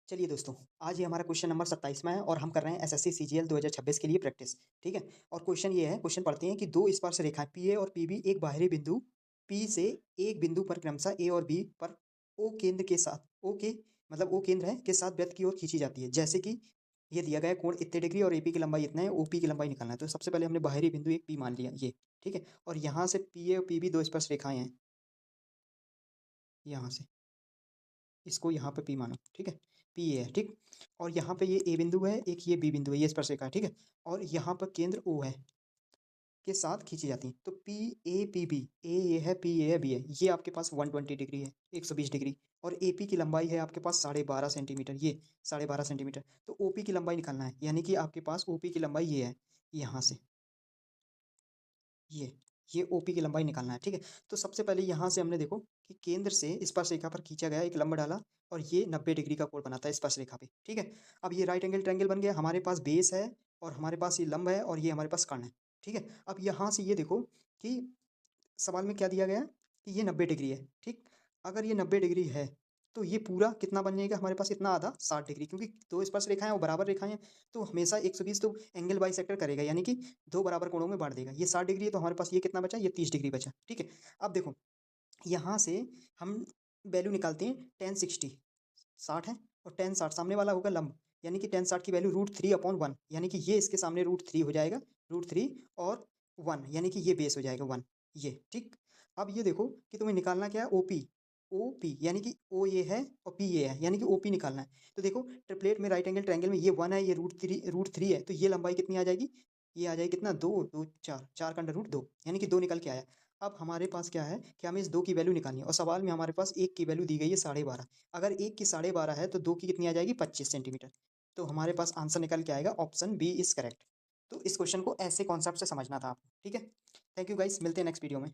चलिए दोस्तों, आज ये हमारा क्वेश्चन नंबर 27वाँ है और हम कर रहे हैं एसएससी सीजीएल 2026 के लिए प्रैक्टिस, ठीक है? और क्वेश्चन ये है, क्वेश्चन पढ़ते हैं कि 2 स्पर्श रेखाएँ पीए और पीबी एक बाहरी बिंदु पी से एक बिंदु पर क्रमशः ए और बी पर ओ केंद्र के साथ ओ के मतलब ओ केंद्र है, के साथ वृत्त की ओर खींची जाती है। जैसे कि ये दिया गया है कोण इतने डिग्री और एपी की लंबाई इतना है, ओपी की लंबाई निकालना है। तो सबसे पहले हमने बाहरी बिंदु एक पी मान लिया ये, ठीक है? और यहाँ से पीए और पीबी 2 स्पर्श रेखाएँ हैं, यहाँ से। इसको यहाँ पे P मानो, ठीक है? P ये है, ठीक? और यहाँ पे ये A बिंदु है, एक ये B बिंदु है, ये स्पर्शरेखा है, ठीक है? और यहाँ पर केंद्र O है, के साथ खींची जाती हैं। तो PAPB, A ये है, P ये है, B है। ये आपके पास 120 डिग्री है, 120 डिग्री और AP की लंबाई है आपके पास 12.5 सेंटीमीटर, ये 12.5 सेंटीमीटर। तो OP की लंबाई निकालना है, यानी कि आपके पास OP की लंबाई ये है, यहाँ से। ये, ये ओपी की लंबाई निकालना है, ठीक है? तो सबसे पहले यहाँ से हमने देखो कि केंद्र से स्पर्शरेखा पर खींचा गया एक लंब डाला और ये 90 डिग्री का कोण बनाता है स्पर्शरेखा पे, ठीक है? अब ये राइट एंगल ट्रायंगल बन गया, हमारे पास बेस है और हमारे पास ये लंब है और ये हमारे पास कर्ण है, ठीक है? अब यहाँ से ये देखो कि सवाल में क्या दिया गया है कि ये 90 डिग्री है, ठीक? अगर ये 90 डिग्री है, तो ये पूरा कितना बन जाएगा हमारे पास इतना आधा 60 डिग्री क्योंकि 2 स्पर्श रेखाएँ और बराबर रेखाएँ हैं, तो हमेशा 120 तो एंगल बाइसेक्टर करेगा यानी कि 2 बराबर कोणों में बाँट देगा। ये 60 डिग्री है तो हमारे पास ये कितना बचा? ये 30 डिग्री बचा, ठीक है? अब देखो, यहाँ से हम वैल्यू निकालते हैं tan 60 60 है और tan 60 सामने वाला होगा लंब, यानी कि tan 60 की वैल्यू √3/1 यानी कि ये इसके सामने √3 हो जाएगा, √3 और 1 यानी कि ये बेस हो जाएगा 1 ये, ठीक? अब ये देखो कि तुम्हें निकालना क्या है ओपी, ओपी यानी कि ओ ये है और पी ये है, यानी कि ओपी निकालना है। तो देखो ट्रिपलेट में राइट एंगल ट्रायंगल में ये 1 है, ये √3 है, तो ये लंबाई कितनी आ जाएगी? ये आ जाएगी कितना 2, 2 4 4 का अंडर रूट 2 यानी कि 2 निकल के आया। अब हमारे पास क्या है कि हमें इस 2 की वैल्यू निकालनी है और सवाल में हमारे पास 1 की वैल्यू दी गई है 12.5 अगर 1 की 12.5 है तो 2 की कितनी आ जाएगी 25 सेंटीमीटर। तो हमारे पास आंसर निकल के आएगा ऑप्शन बी इज़ करेक्ट। तो इस क्वेश्चन को ऐसे कॉन्सेप्ट से समझना था आपको, ठीक है? थैंक यू गाइस मिलते हैं नेक्स्ट वीडियो में।